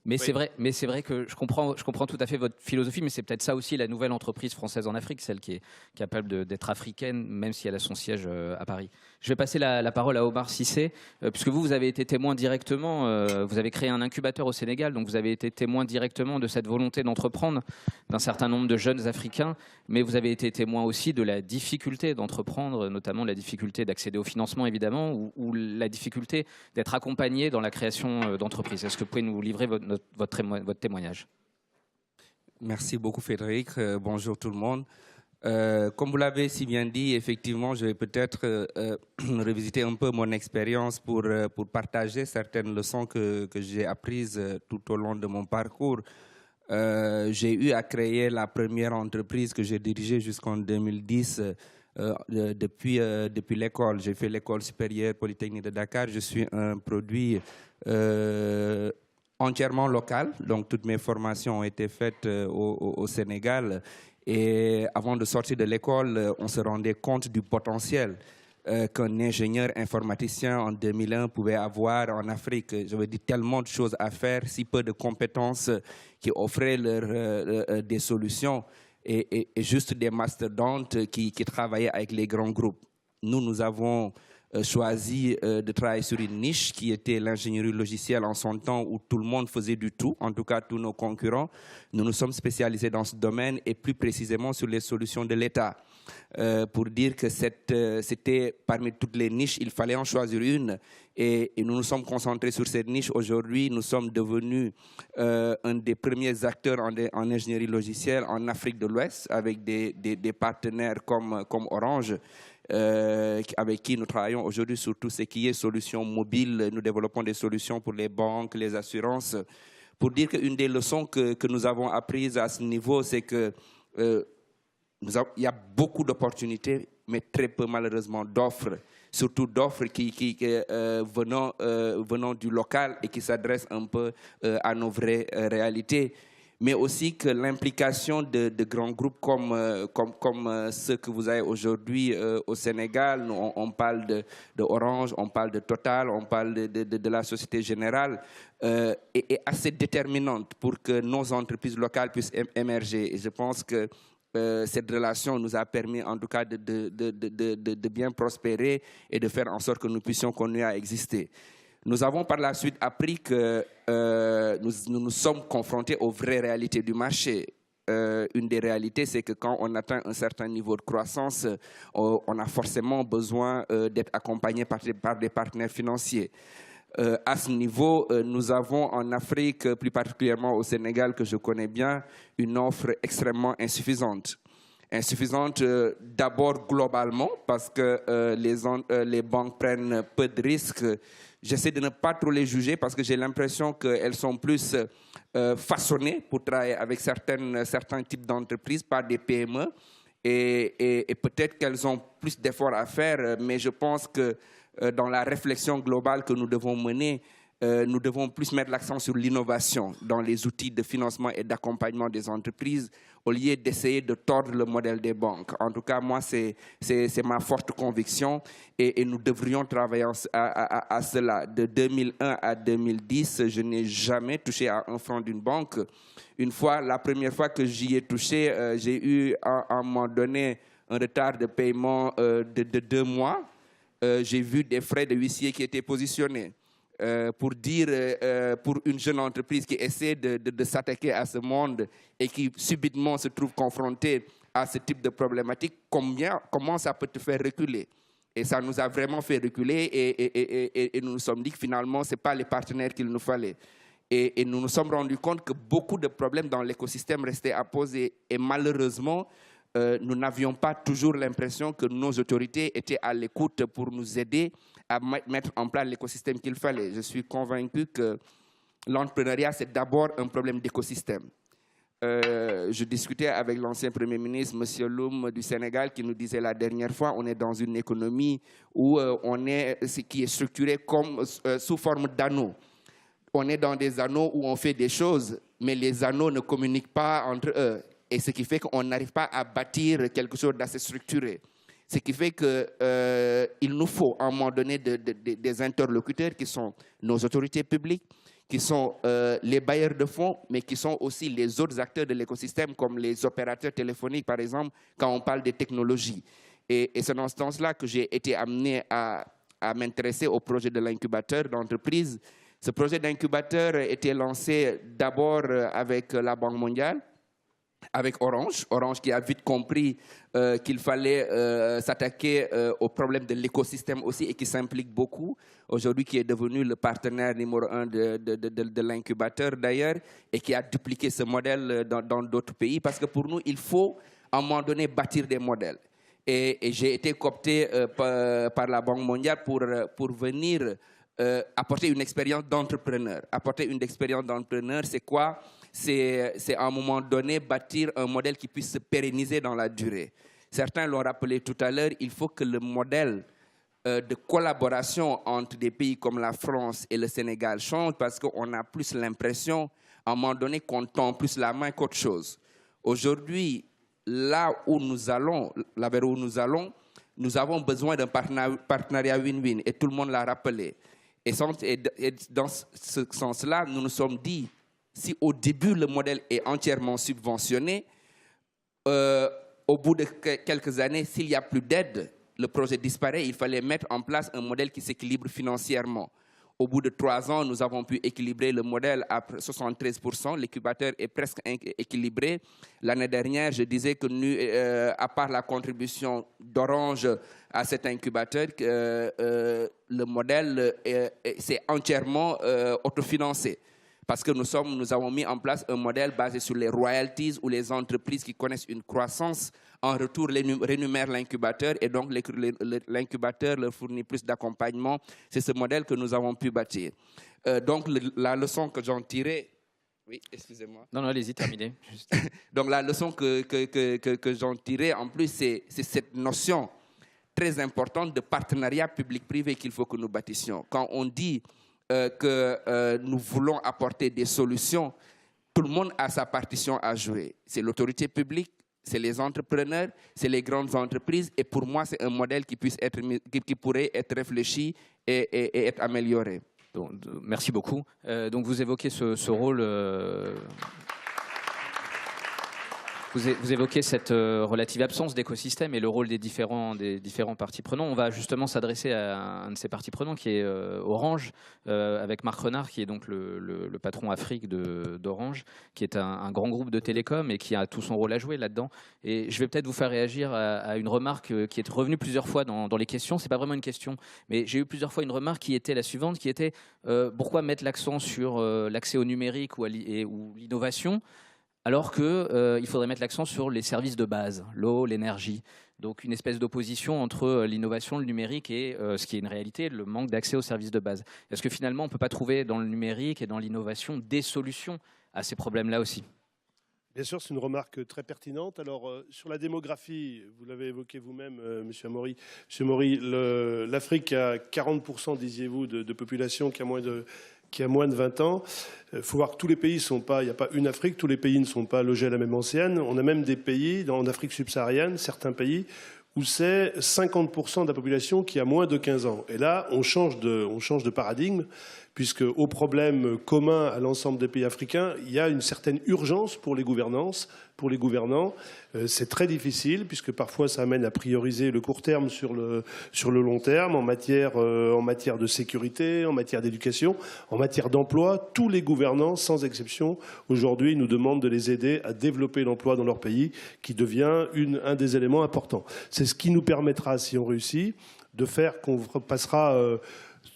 Mais oui. c'est vrai que je comprends tout à fait votre philosophie, mais c'est peut-être ça aussi la nouvelle entreprise française en Afrique, celle qui est capable d'être africaine, même si elle a son siège à Paris. Je vais passer la parole à Omar Cissé, puisque vous avez été témoin directement, vous avez créé un incubateur au Sénégal, donc vous avez été témoin directement de cette volonté d'entreprendre d'un certain nombre de jeunes Africains, mais vous avez été témoin aussi de la difficulté d'entreprendre, notamment la difficulté d'accéder au financement, évidemment, ou la difficulté d'être accompagné dans la création d'entreprises. Est-ce que vous pouvez nous livrer votre témoignage? Merci beaucoup Frédéric. Bonjour tout le monde. Comme vous l'avez si bien dit, effectivement, je vais peut-être revisiter un peu mon expérience pour partager certaines leçons que j'ai apprises tout au long de mon parcours. J'ai eu à créer la première entreprise que j'ai dirigée jusqu'en 2010 depuis l'école. J'ai fait l'école supérieure Polytechnique de Dakar. Je suis un produit entièrement local, donc toutes mes formations ont été faites au Sénégal. Et avant de sortir de l'école, on se rendait compte du potentiel qu'un ingénieur informaticien en 2001 pouvait avoir en Afrique. Je veux dire, tellement de choses à faire, si peu de compétences qui offraient des solutions et juste des mastodontes qui travaillaient avec les grands groupes. Nous avons choisi de travailler sur une niche qui était l'ingénierie logicielle en son temps où tout le monde faisait du tout, en tout cas tous nos concurrents. Nous nous sommes spécialisés dans ce domaine et plus précisément sur les solutions de l'État. Pour dire que c'était parmi toutes les niches, il fallait en choisir une et nous nous sommes concentrés sur cette niche. Aujourd'hui, nous sommes devenus un des premiers acteurs en ingénierie logicielle en Afrique de l'Ouest avec des partenaires comme Orange. Avec qui nous travaillons aujourd'hui sur tout ce qui est solutions mobiles. Nous développons des solutions pour les banques, les assurances. Pour dire qu'une des leçons que nous avons apprises à ce niveau, c'est que il y a beaucoup d'opportunités, mais très peu malheureusement d'offres, surtout d'offres qui venant du local et qui s'adressent un peu à nos vraies réalités. Mais aussi que l'implication de grands groupes comme ceux que vous avez aujourd'hui au Sénégal, on parle de Orange, on parle de Total, on parle de la Société Générale, est assez déterminante pour que nos entreprises locales puissent émerger. Et je pense que cette relation nous a permis en tout cas de bien prospérer et de faire en sorte que nous puissions continuer à exister. Nous avons par la suite appris que nous nous sommes confrontés aux vraies réalités du marché. Une des réalités, c'est que quand on atteint un certain niveau de croissance, on a forcément besoin d'être accompagné par des partenaires financiers. À ce niveau, nous avons en Afrique, plus particulièrement au Sénégal, que je connais bien, une offre extrêmement insuffisante. Insuffisante d'abord globalement, parce que les banques prennent peu de risques. J'essaie de ne pas trop les juger parce que j'ai l'impression qu'elles sont plus façonnées pour travailler avec certains types d'entreprises par des PME et peut-être qu'elles ont plus d'efforts à faire, mais je pense que dans la réflexion globale que nous devons mener, nous devons plus mettre l'accent sur l'innovation dans les outils de financement et d'accompagnement des entreprises au lieu d'essayer de tordre le modèle des banques. En tout cas, moi, c'est ma forte conviction et nous devrions travailler à cela. De 2001 à 2010, je n'ai jamais touché à un franc d'une banque. La première fois que j'y ai touché, j'ai eu à un moment donné un retard de paiement de 2 mois. J'ai vu des frais de huissier qui étaient positionnés. Pour dire, pour une jeune entreprise qui essaie de s'attaquer à ce monde et qui subitement se trouve confrontée à ce type de problématique, comment ça peut te faire reculer. Et ça nous a vraiment fait reculer et nous nous sommes dit que finalement, ce n'est pas les partenaires qu'il nous fallait. Et nous nous sommes rendus compte que beaucoup de problèmes dans l'écosystème restaient à poser. Et malheureusement, nous n'avions pas toujours l'impression que nos autorités étaient à l'écoute pour nous aider à mettre en place l'écosystème qu'il fallait. Je suis convaincu que l'entrepreneuriat, c'est d'abord un problème d'écosystème. Je discutais avec l'ancien Premier ministre, M. Loum du Sénégal, qui nous disait la dernière fois, on est dans une économie où qui est structurée comme, sous forme d'anneaux. On est dans des anneaux où on fait des choses, mais les anneaux ne communiquent pas entre eux. Et ce qui fait qu'on n'arrive pas à bâtir quelque chose d'assez structuré. Ce qui fait qu'il nous faut, à un moment donné, des interlocuteurs qui sont nos autorités publiques, qui sont les bailleurs de fonds, mais qui sont aussi les autres acteurs de l'écosystème, comme les opérateurs téléphoniques, par exemple, quand on parle des technologies. Et c'est dans ce sens-là que j'ai été amené à m'intéresser au projet de l'incubateur d'entreprise. Ce projet d'incubateur a été lancé d'abord avec la Banque mondiale, avec Orange qui a vite compris qu'il fallait s'attaquer au problème de l'écosystème aussi et qui s'implique beaucoup. Aujourd'hui, qui est devenu le partenaire numéro 1 de l'incubateur d'ailleurs et qui a dupliqué ce modèle dans d'autres pays parce que pour nous, il faut à un moment donné bâtir des modèles. Et j'ai été coopté par la Banque mondiale pour venir apporter une expérience d'entrepreneur. Apporter une expérience d'entrepreneur, c'est quoi ? C'est à un moment donné bâtir un modèle qui puisse se pérenniser dans la durée. Certains l'ont rappelé tout à l'heure, il faut que le modèle de collaboration entre des pays comme la France et le Sénégal change parce qu'on a plus l'impression, à un moment donné, qu'on tend plus la main qu'autre chose. Aujourd'hui, là où nous allons, là vers où nous allons, nous avons besoin d'un partenariat win-win et tout le monde l'a rappelé. Et dans ce sens-là, nous nous sommes dit, si au début le modèle est entièrement subventionné, au bout de quelques années, s'il n'y a plus d'aide, le projet disparaît. Il fallait mettre en place un modèle qui s'équilibre financièrement. Au bout de 3 ans, nous avons pu équilibrer le modèle à 73%. L'incubateur est presque équilibré. L'année dernière, je disais que, à part la contribution d'Orange à cet incubateur, le modèle s'est entièrement autofinancé. Parce que nous avons mis en place un modèle basé sur les royalties où les entreprises qui connaissent une croissance, en retour, rémunèrent l'incubateur et donc l'incubateur leur fournit plus d'accompagnement. C'est ce modèle que nous avons pu bâtir. Donc la leçon que j'en tirais... Oui, excusez-moi. Non, allez-y, terminez. Donc la leçon que j'en tirais, en plus, c'est cette notion très importante de partenariat public-privé qu'il faut que nous bâtissions. Quand on dit que nous voulons apporter des solutions, tout le monde a sa partition à jouer. C'est l'autorité publique, c'est les entrepreneurs, c'est les grandes entreprises. Et pour moi, c'est un modèle qui pourrait être réfléchi et être amélioré. Donc, merci beaucoup. Donc vous évoquez ce rôle... Vous évoquez cette relative absence d'écosystème et le rôle des différents parties prenantes. On va justement s'adresser à un de ces parties prenantes qui est Orange, avec Marc Renard, qui est donc le patron Afrique d'Orange, qui est un grand groupe de télécom et qui a tout son rôle à jouer là-dedans. Et je vais peut-être vous faire réagir à une remarque qui est revenue plusieurs fois dans les questions. Ce n'est pas vraiment une question, mais j'ai eu plusieurs fois une remarque qui était la suivante, qui était pourquoi mettre l'accent sur l'accès au numérique ou l'innovation alors qu'il faudrait mettre l'accent sur les services de base, l'eau, l'énergie. Donc une espèce d'opposition entre l'innovation, le numérique et ce qui est une réalité, le manque d'accès aux services de base. Est-ce que finalement on ne peut pas trouver dans le numérique et dans l'innovation des solutions à ces problèmes-là aussi ? Bien sûr, c'est une remarque très pertinente. Alors, sur la démographie, vous l'avez évoqué vous-même, M. Amaury. M. Amaury, l'Afrique a 40%, disiez-vous, de population qui a moins de 20 ans. Il faut voir que tous les pays sont pas, il n'y a pas une Afrique, tous les pays ne sont pas logés à la même enseigne. On a même des pays, en Afrique subsaharienne, certains pays, où c'est 50% de la population qui a moins de 15 ans. Et là, on change de paradigme, puisque aux problèmes communs à l'ensemble des pays africains, il y a une certaine urgence pour les gouvernances, pour les gouvernants. C'est très difficile, puisque parfois ça amène à prioriser le court terme sur le long terme, en matière de sécurité, en matière d'éducation, en matière d'emploi. Tous les gouvernants, sans exception, aujourd'hui nous demandent de les aider à développer l'emploi dans leur pays, qui devient un des éléments importants. C'est ce qui nous permettra, si on réussit, de faire qu'on passera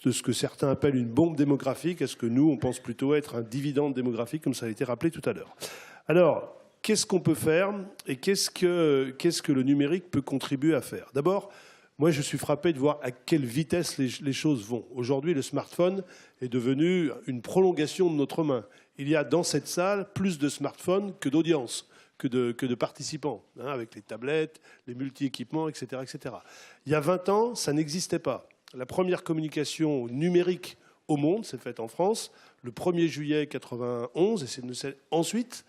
de ce que certains appellent une bombe démographique à ce que nous, on pense plutôt être un dividende démographique, comme ça a été rappelé tout à l'heure. Alors, qu'est-ce qu'on peut faire et qu'est-ce que le numérique peut contribuer à faire? D'abord, moi, je suis frappé de voir à quelle vitesse les choses vont. Aujourd'hui, le smartphone est devenu une prolongation de notre main. Il y a dans cette salle plus de smartphones que d'audience, que de participants, hein, avec les tablettes, les multi-équipements, etc., etc. Il y a 20 ans, ça n'existait pas. La première communication numérique au monde s'est faite en France le 1er juillet 1991, et c'est ensuite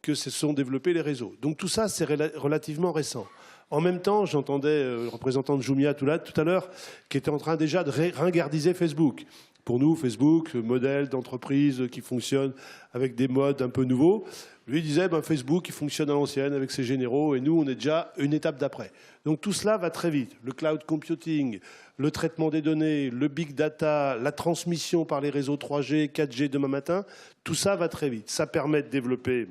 que se sont développés les réseaux. Donc tout ça, c'est relativement récent. En même temps, j'entendais le représentant de Jumia tout à l'heure qui était en train déjà de ringardiser Facebook. Pour nous, Facebook, modèle d'entreprise qui fonctionne avec des modes un peu nouveaux, lui disait Facebook, il fonctionne à l'ancienne avec ses généraux et nous, on est déjà une étape d'après. Donc tout cela va très vite. Le cloud computing, le traitement des données, le big data, la transmission par les réseaux 3G, 4G demain matin, tout ça va très vite. Ça permet de développer,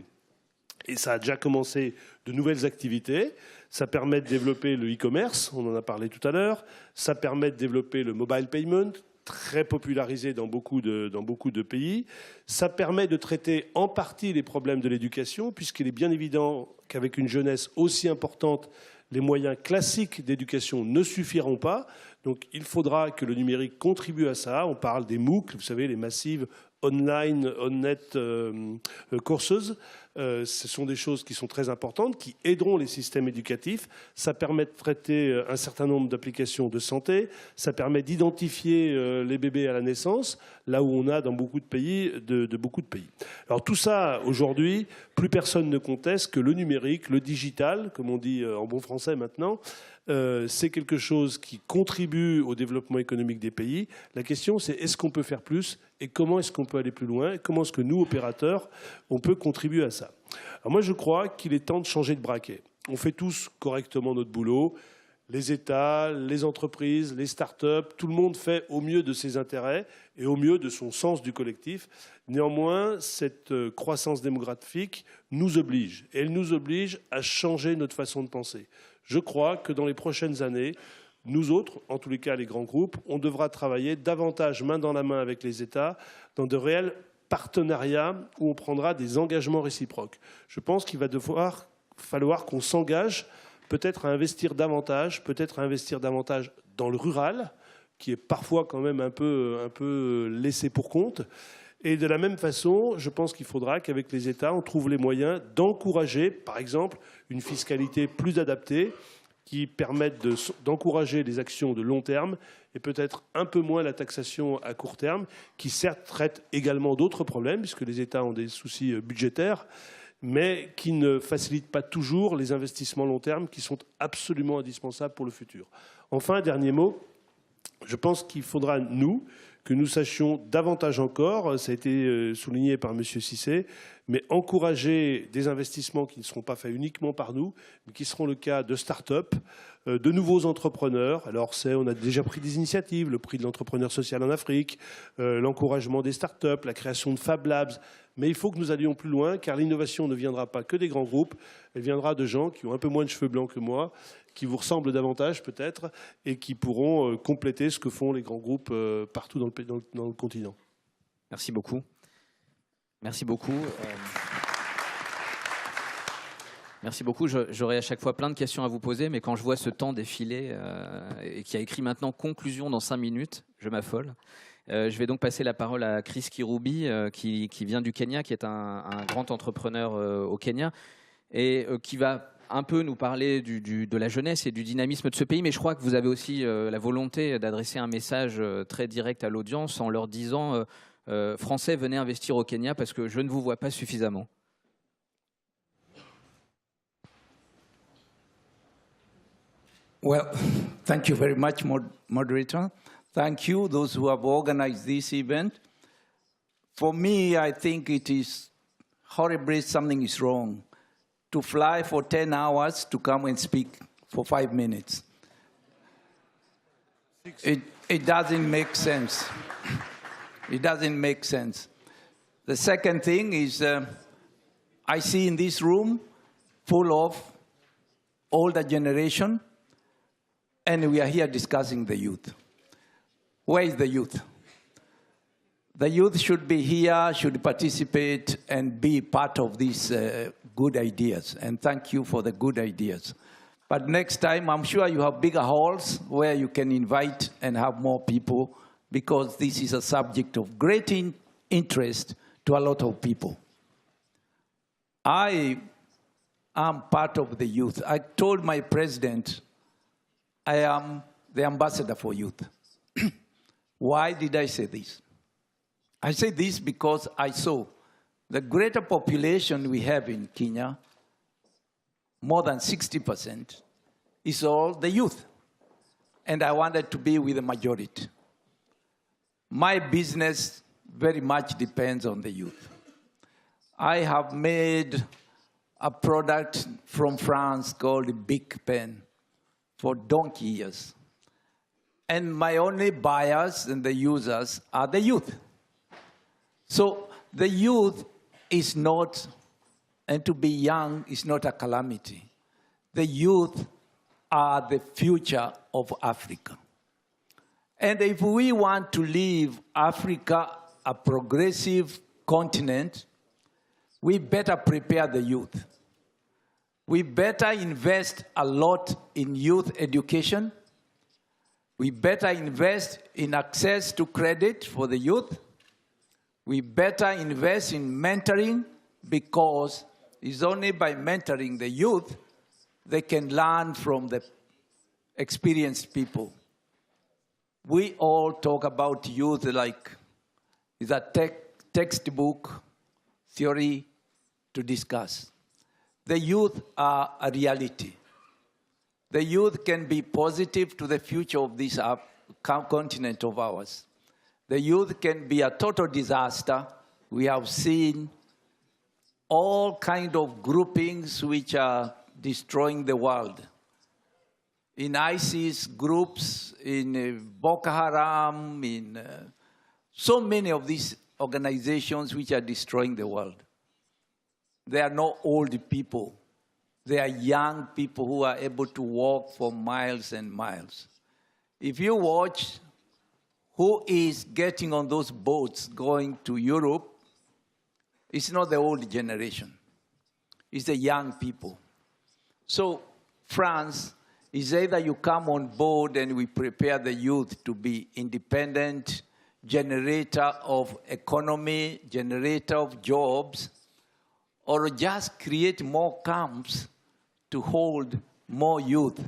et ça a déjà commencé, de nouvelles activités. Ça permet de développer le e-commerce, on en a parlé tout à l'heure. Ça permet de développer le mobile payment, très popularisé dans beaucoup de pays. Ça permet de traiter en partie les problèmes de l'éducation, puisqu'il est bien évident qu'avec une jeunesse aussi importante, les moyens classiques d'éducation ne suffiront pas. Donc il faudra que le numérique contribue à ça. On parle des MOOC, vous savez, les Massive Online On-Net Courses. Ce sont des choses qui sont très importantes, qui aideront les systèmes éducatifs. Ça permet de traiter un certain nombre d'applications de santé. Ça permet d'identifier les bébés à la naissance, là où on a dans beaucoup de pays, beaucoup de pays. Alors tout ça, aujourd'hui, plus personne ne conteste que le numérique, le digital, comme on dit en bon français maintenant, c'est quelque chose qui contribue au développement économique des pays. La question, c'est est-ce qu'on peut faire plus et comment est-ce qu'on peut aller plus loin et comment est-ce que nous, opérateurs, on peut contribuer à ça. Alors moi, je crois qu'il est temps de changer de braquet. On fait tous correctement notre boulot. Les États, les entreprises, les start-up, tout le monde fait au mieux de ses intérêts et au mieux de son sens du collectif. Néanmoins, cette croissance démographique nous oblige. Et elle nous oblige à changer notre façon de penser. Je crois que dans les prochaines années, nous autres, en tous les cas les grands groupes, on devra travailler davantage main dans la main avec les États dans de réels partenariats où on prendra des engagements réciproques. Je pense qu'il va falloir qu'on s'engage peut-être à investir davantage dans le rural, qui est parfois quand même un peu laissé pour compte. Et de la même façon, je pense qu'il faudra qu'avec les États, on trouve les moyens d'encourager, par exemple, une fiscalité plus adaptée qui permette d'encourager les actions de long terme et peut-être un peu moins la taxation à court terme, qui certes traite également d'autres problèmes, puisque les États ont des soucis budgétaires, mais qui ne facilite pas toujours les investissements long terme qui sont absolument indispensables pour le futur. Enfin, dernier mot, je pense qu'il faudra, que nous sachions davantage encore, ça a été souligné par M. Cissé, mais encourager des investissements qui ne seront pas faits uniquement par nous, mais qui seront le cas de start-up, de nouveaux entrepreneurs. Alors on a déjà pris des initiatives, le prix de l'entrepreneur social en Afrique, l'encouragement des start-up, la création de Fab Labs. Mais il faut que nous allions plus loin, car l'innovation ne viendra pas que des grands groupes, elle viendra de gens qui ont un peu moins de cheveux blancs que moi, qui vous ressemblent davantage peut-être, et qui pourront compléter ce que font les grands groupes partout dans le continent. Merci beaucoup. Merci beaucoup. Merci beaucoup. J'aurai à chaque fois plein de questions à vous poser, mais quand je vois ce temps défiler et qui a écrit maintenant conclusion dans 5 minutes, je m'affole. Je vais donc passer la parole à Chris Kirubi, qui vient du Kenya, qui est un grand entrepreneur au Kenya, et qui va un peu nous parler de la jeunesse et du dynamisme de ce pays. Mais je crois que vous avez aussi la volonté d'adresser un message très direct à l'audience en leur disant Français, venez investir au Kenya parce que je ne vous vois pas suffisamment. Well, thank you very much, moderator. Thank you, those who have organized this event. For me, I think it is horribly something is wrong to fly for 10 hours to come and speak for 5 minutes. It doesn't make sense. It doesn't make sense. The second thing is I see in this room full of older generation, and we are here discussing the youth. Where is the youth? The youth should be here, should participate, and be part of these good ideas. And thank you for the good ideas. But next time, I'm sure you have bigger halls where you can invite and have more people, because this is a subject of great interest to a lot of people. I am part of the youth. I told my president I am the ambassador for youth. Why did I say this? I say this because I saw the greater population we have in Kenya, more than 60%, is all the youth. And I wanted to be with the majority. My business very much depends on the youth. I have made a product from France called Big Pen for donkey years. And my only buyers and the users are the youth. So the youth is not, and to be young is not a calamity. The youth are the future of Africa. And if we want to leave Africa a progressive continent, we better prepare the youth. We better invest a lot in youth education. We better invest in access to credit for the youth. We better invest in mentoring, because it's only by mentoring the youth they can learn from the experienced people. We all talk about youth like it's a textbook theory to discuss. The youth are a reality. The youth can be positive to the future of this continent of ours. The youth can be a total disaster. We have seen all kinds of groupings which are destroying the world. In ISIS groups, in Boko Haram, in so many of these organizations which are destroying the world. They are not old people. They are young people who are able to walk for miles and miles. If you watch who is getting on those boats going to Europe, it's not the old generation. It's the young people. So France is either you come on board and we prepare the youth to be independent, generator of economy, generator of jobs, or just create more camps to hold more youth.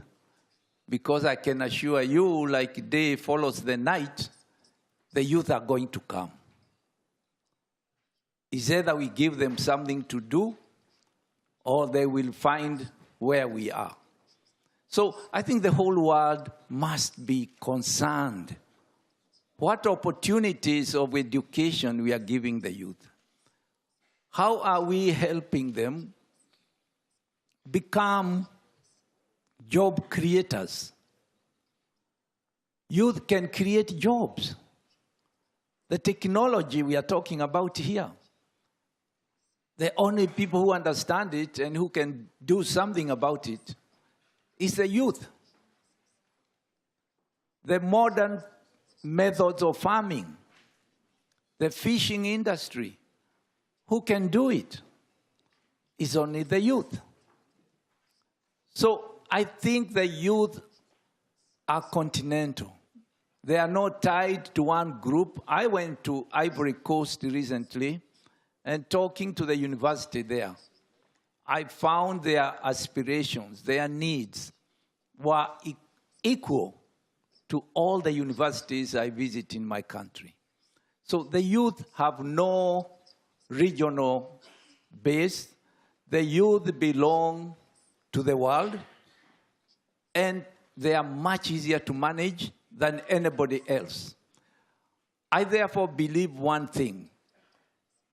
Because I can assure you, like day follows the night, the youth are going to come. It's either we give them something to do, or they will find where we are. So I think the whole world must be concerned. What opportunities of education we are giving the youth? How are we helping them become job creators? Youth can create jobs. The technology we are talking about here, the only people who understand it and who can do something about it is the youth. The modern methods of farming, the fishing industry, who can do it? It's only the youth. So I think the youth are continental. They are not tied to one group. I went to Ivory Coast recently and talking to the university there, I found their aspirations, their needs were equal to all the universities I visit in my country. So the youth have no regional base. The youth belong to the world, and they are much easier to manage than anybody else. I therefore believe one thing.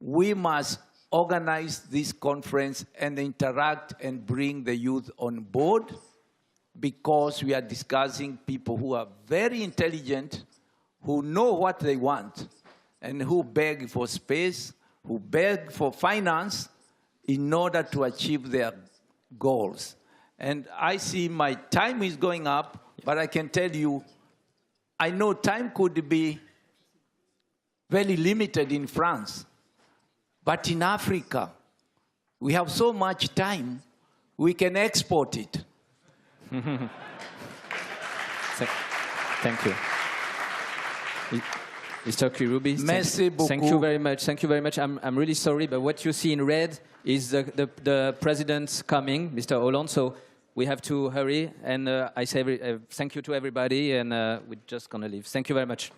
we must organize this conference and interact and bring the youth on board, because we are discussing people who are very intelligent, who know what they want, and who beg for space, who beg for finance in order to achieve their goals. And I see my time is going up, but I can tell you, I know time could be very limited in France, but in Africa, we have so much time, we can export it. Thank you. Mr. Kirubi, Merci beaucoup. thank you very much. Thank you very much. I'm really sorry, but what you see in red is the president's coming, Mr. Hollande, so we have to hurry. And I say thank you to everybody, and we're just going to leave. Thank you very much.